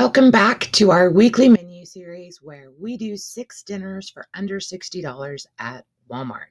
Welcome back to our weekly menu series where we do 6 dinners for under $60 at Walmart.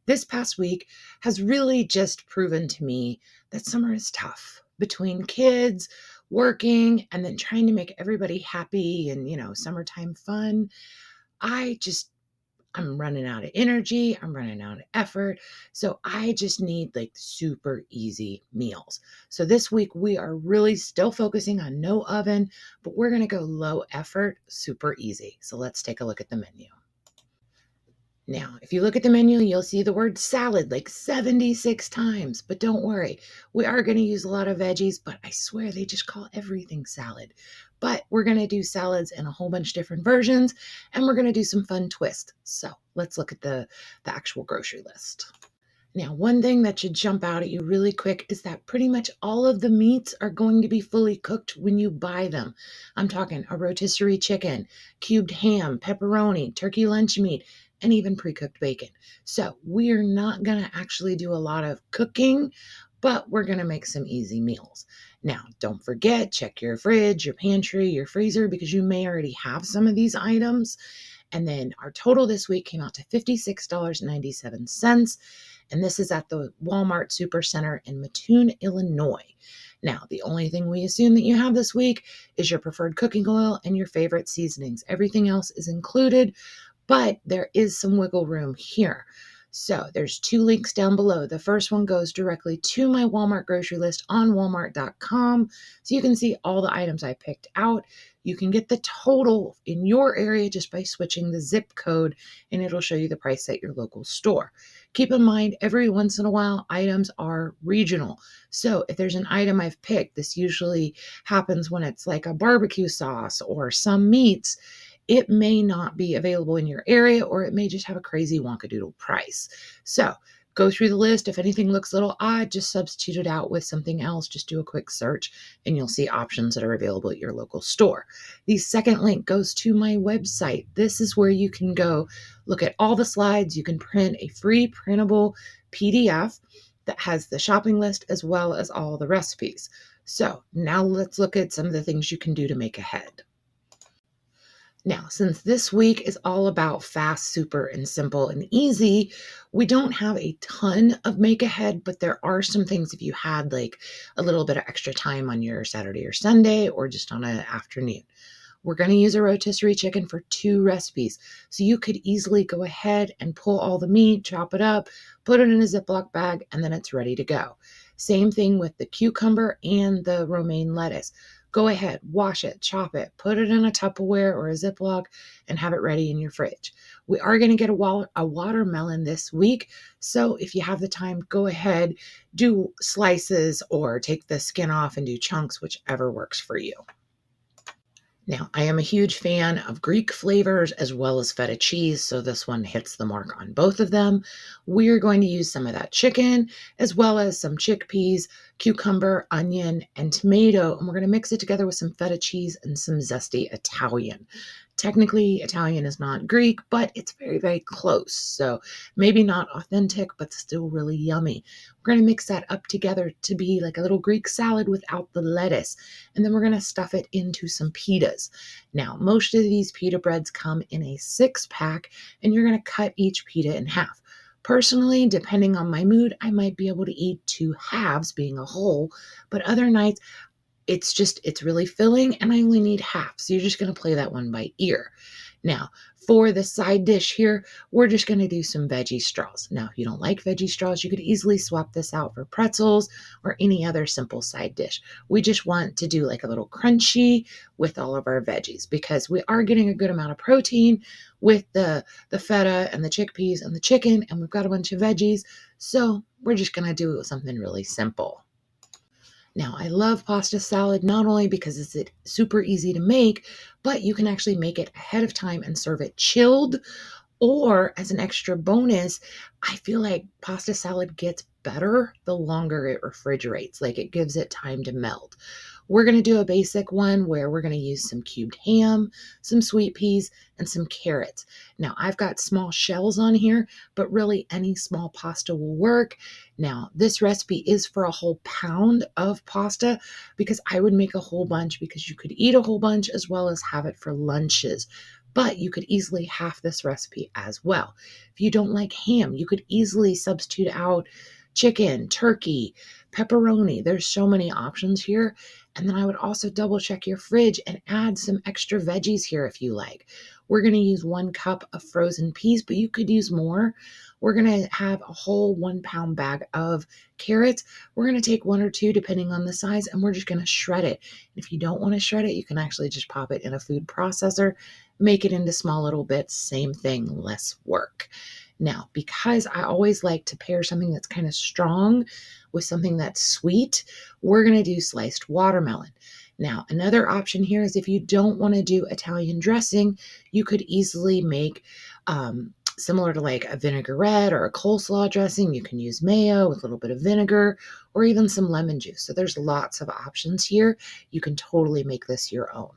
This past week has really just proven to me that summer is tough between kids, working, and then trying to make everybody happy and, summertime fun. I just I'm running out of energy. I'm running out of effort. So I just need like super easy meals. So this week we are really still focusing on no oven, but we're going to go low effort, super easy. So let's take a look at the menu. Now, if you look at the menu, you'll see the word salad like 76 times, but don't worry. We are going to use a lot of veggies, but I swear they just call everything salad. But we're going to do salads in a whole bunch of different versions, and we're going to do some fun twists. So let's look at the actual grocery list. Now, one thing that should jump out at you really quick is that pretty much all of the meats are going to be fully cooked when you buy them. I'm talking a rotisserie chicken, cubed ham, pepperoni, turkey lunch meat, and even pre-cooked bacon. So we're not going to actually do a lot of cooking, but we're going to make some easy meals. Now, don't forget, check your fridge, your pantry, your freezer, because you may already have some of these items. And then our total this week came out to $56.97. And this is at the Walmart Supercenter in Mattoon, Illinois. Now, the only thing we assume that you have this week is your preferred cooking oil and your favorite seasonings. Everything else is included, but there is some wiggle room here. So there's 2 links down below. The first one goes directly to my Walmart grocery list on walmart.com. So you can see all the items I picked out. You can get the total in your area just by switching the zip code, and it'll show you the price at your local store. Keep in mind, every once in a while, items are regional. So if there's an item I've picked, this usually happens when it's like a barbecue sauce or some meats. It may not be available in your area, or it may just have a crazy wonkadoodle price. So go through the list. If anything looks a little odd, just substitute it out with something else. Just do a quick search and you'll see options that are available at your local store. The second link goes to my website. This is where you can go look at all the slides. You can print a free printable PDF that has the shopping list as well as all the recipes. So now let's look at some of the things you can do to make ahead. Now, since this week is all about fast, super, and simple and easy, we don't have a ton of make ahead, but there are some things if you had like a little bit of extra time on your Saturday or Sunday or just on an afternoon. We're going to use a rotisserie chicken for 2 recipes. So you could easily go ahead and pull all the meat, chop it up, put it in a Ziploc bag, and then it's ready to go. Same thing with the cucumber and the romaine lettuce. Go ahead, wash it, chop it, put it in a Tupperware or a Ziploc, and have it ready in your fridge. We are going to get a watermelon this week. So if you have the time, go ahead, do slices or take the skin off and do chunks, whichever works for you. Now, I am a huge fan of Greek flavors as well as feta cheese, so this one hits the mark on both of them. We're going to use some of that chicken as well as some chickpeas, cucumber, onion, and tomato, and we're going to mix it together with some feta cheese and some zesty Italian. Technically, Italian is not Greek, but it's very, very close. So maybe not authentic, but still really yummy. We're going to mix that up together to be like a little Greek salad without the lettuce. And then we're going to stuff it into some pitas. Now, most of these pita breads come in a 6-pack, and you're going to cut each pita in half. Personally, depending on my mood, I might be able to eat 2 halves, being a whole, but other nights, it's really filling and I only need half. So you're just going to play that one by ear. Now, for the side dish here, we're just going to do some veggie straws. Now, if you don't like veggie straws, you could easily swap this out for pretzels or any other simple side dish. We just want to do like a little crunchy with all of our veggies because we are getting a good amount of protein with the feta and the chickpeas and the chicken, and we've got a bunch of veggies. So we're just going to do something really simple. Now, I love pasta salad not only because it's super easy to make, but you can actually make it ahead of time and serve it chilled. Or as an extra bonus, I feel like pasta salad gets better the longer it refrigerates, like it gives it time to melt. We're going to do a basic one where we're going to use some cubed ham, some sweet peas, and some carrots. Now, I've got small shells on here, but really any small pasta will work. Now, this recipe is for a whole pound of pasta because I would make a whole bunch because you could eat a whole bunch as well as have it for lunches. But you could easily half this recipe as well. If you don't like ham, you could easily substitute out chicken, turkey, pepperoni. There's so many options here. And then I would also double check your fridge and add some extra veggies here if you like. We're going to use 1 cup of frozen peas, but you could use more. We're going to have a whole 1 pound bag of carrots. We're going to take 1 or 2 depending on the size, and we're just going to shred it. If you don't want to shred it, you can actually just pop it in a food processor, make it into small little bits. Same thing, less work. Now, because I always like to pair something that's kind of strong with something that's sweet, we're going to do sliced watermelon. Now, another option here is if you don't want to do Italian dressing, you could easily make similar to like a vinaigrette or a coleslaw dressing. You can use mayo with a little bit of vinegar or even some lemon juice. So there's lots of options here. You can totally make this your own.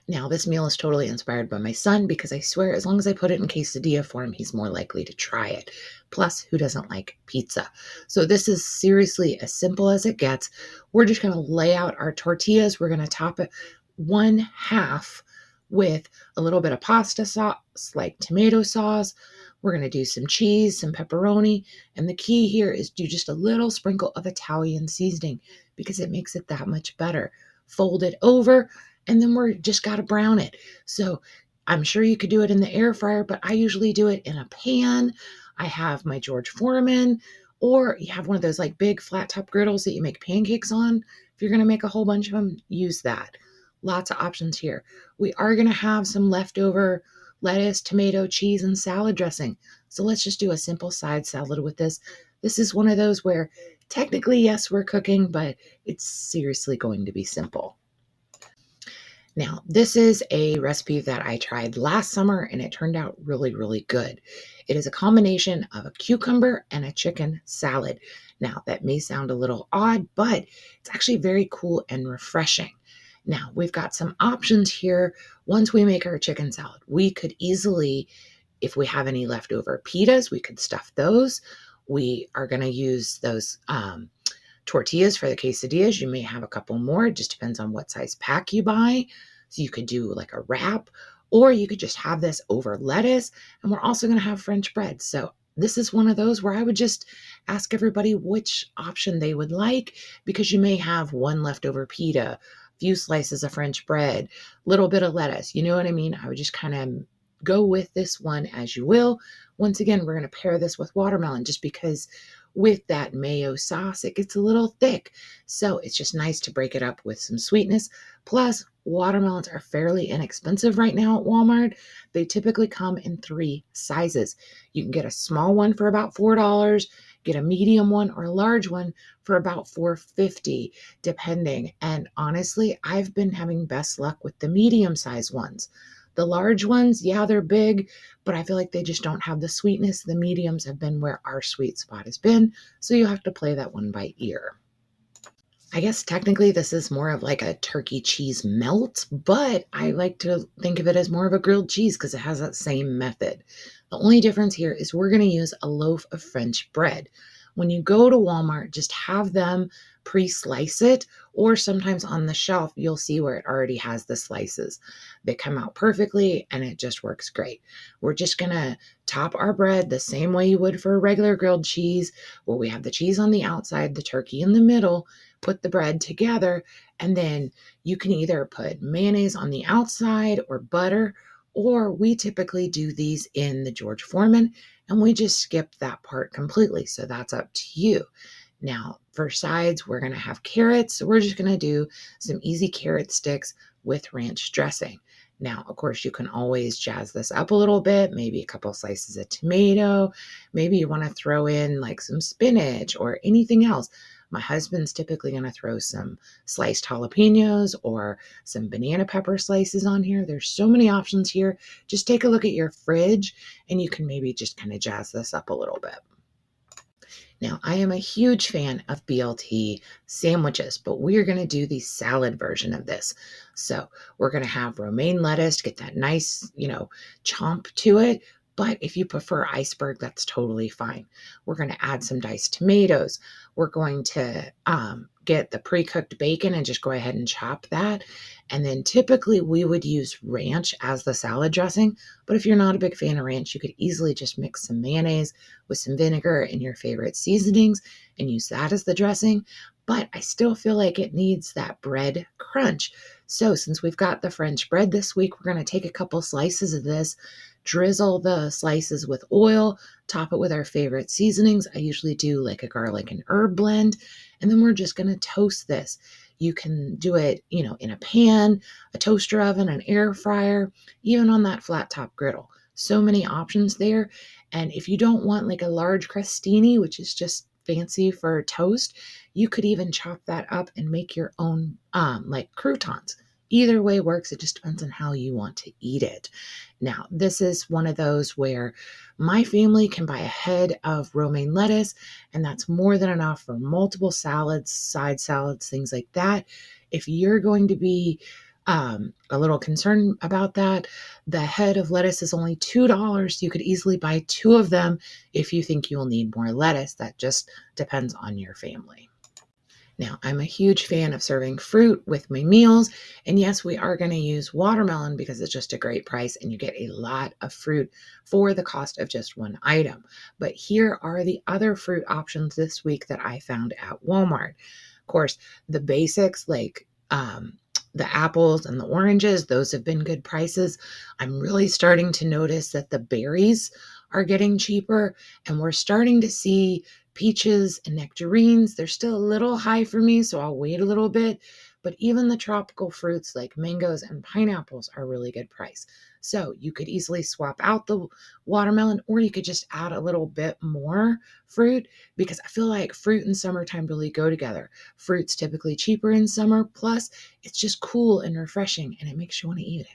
Now, this meal is totally inspired by my son because I swear as long as I put it in quesadilla form, he's more likely to try it. Plus, who doesn't like pizza? So this is seriously as simple as it gets. We're just going to lay out our tortillas. We're going to top it 1/2 with a little bit of pasta sauce, like tomato sauce. We're going to do some cheese, some pepperoni. And the key here is do just a little sprinkle of Italian seasoning because it makes it that much better. Fold it over, and then we're just got to brown it. So I'm sure you could do it in the air fryer, but I usually do it in a pan. I have my George Foreman, or you have one of those like big flat top griddles that you make pancakes on. If you're going to make a whole bunch of them, use that. Lots of options here. We are going to have some leftover lettuce, tomato, cheese, and salad dressing. So let's just do a simple side salad with this. This is one of those where technically, yes, we're cooking, but it's seriously going to be simple. Now, this is a recipe that I tried last summer and it turned out really, really good. It is a combination of a cucumber and a chicken salad. Now, that may sound a little odd, but it's actually very cool and refreshing. Now, we've got some options here. Once we make our chicken salad, we could easily, if we have any leftover pitas, we could stuff those. We are going to use those tortillas for the quesadillas. You may have a couple more. It just depends on what size pack you buy. So you could do like a wrap, or you could just have this over lettuce. And we're also going to have French bread. So this is one of those where I would just ask everybody which option they would like, because you may have one leftover pita, few slices of French bread, little bit of lettuce. You know what I mean? I would just kind of go with this one as you will. Once again, we're going to pair this with watermelon just because with that mayo sauce, it gets a little thick. So it's just nice to break it up with some sweetness. Plus, watermelons are fairly inexpensive right now at Walmart. They typically come in 3 sizes. You can get a small one for about $4, get a medium one or a large one for about $4.50, depending. And honestly, I've been having best luck with the medium size ones. The large ones, yeah, they're big, but I feel like they just don't have the sweetness. The mediums have been where our sweet spot has been, so you have to play that one by ear. I guess technically this is more of like a turkey cheese melt, but I like to think of it as more of a grilled cheese because it has that same method. The only difference here is we're going to use a loaf of French bread. When you go to Walmart, just have them pre-slice it, or sometimes on the shelf, you'll see where it already has the slices. They come out perfectly and it just works great. We're just going to top our bread the same way you would for a regular grilled cheese, where we have the cheese on the outside, the turkey in the middle, put the bread together, and then you can either put mayonnaise on the outside or butter, or we typically do these in the George Foreman and we just skip that part completely. So that's up to you. Now, for sides, we're going to have carrots. So we're just going to do some easy carrot sticks with ranch dressing. Now, of course, you can always jazz this up a little bit, maybe a couple slices of tomato. Maybe you want to throw in like some spinach or anything else. My husband's typically going to throw some sliced jalapenos or some banana pepper slices on here. There's so many options here. Just take a look at your fridge and you can maybe just kind of jazz this up a little bit. Now, I am a huge fan of BLT sandwiches, but we're going to do the salad version of this. So we're going to have romaine lettuce, get that nice, chomp to it. But if you prefer iceberg, that's totally fine. We're going to add some diced tomatoes. We're going to get the pre-cooked bacon and just go ahead and chop that. And then typically we would use ranch as the salad dressing. But if you're not a big fan of ranch, you could easily just mix some mayonnaise with some vinegar and your favorite seasonings and use that as the dressing. But I still feel like it needs that bread crunch. So since we've got the French bread this week, we're going to take a couple slices of this, drizzle the slices with oil, top it with our favorite seasonings. I usually do like a garlic and herb blend, and then we're just going to toast this. You can do it, in a pan, a toaster oven, an air fryer, even on that flat top griddle. So many options there. And if you don't want like a large crostini, which is just fancy for toast, you could even chop that up and make your own like croutons. Either way works. It just depends on how you want to eat it. Now, this is one of those where my family can buy a head of romaine lettuce, and that's more than enough for multiple salads, side salads, things like that. If you're going to be a little concerned about that, the head of lettuce is only $2. You could easily buy two of them if you think you'll need more lettuce. That just depends on your family. Now, I'm a huge fan of serving fruit with my meals. And yes, we are going to use watermelon because it's just a great price and you get a lot of fruit for the cost of just one item. But here are the other fruit options this week that I found at Walmart. Of course, the basics like the apples and the oranges, those have been good prices. I'm really starting to notice that the berries are getting cheaper, and we're starting to see peaches and nectarines. They're still a little high for me, so I'll wait a little bit. But even the tropical fruits like mangoes and pineapples are really good price. So you could easily swap out the watermelon, or you could just add a little bit more fruit, because I feel like fruit and summertime really go together. Fruit's typically cheaper in summer, plus it's just cool and refreshing and it makes you want to eat it.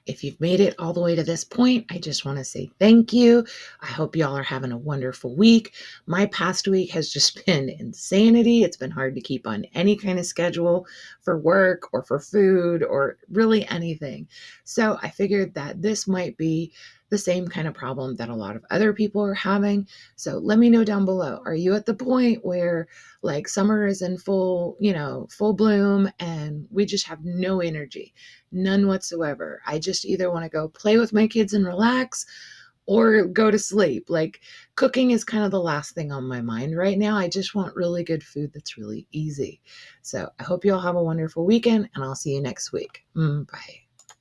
If you've made it all the way to this point, I just want to say thank you. I hope y'all are having a wonderful week. My past week has just been insanity. It's been hard to keep on any kind of schedule for work or for food or really anything. So I figured that this might be the same kind of problem that a lot of other people are having. So let me know down below. Are you at the point where like summer is in full bloom and we just have no energy? None whatsoever. I just either want to go play with my kids and relax or go to sleep. Like cooking is kind of the last thing on my mind right now. I just want really good food that's really easy. So I hope you all have a wonderful weekend and I'll see you next week. Bye.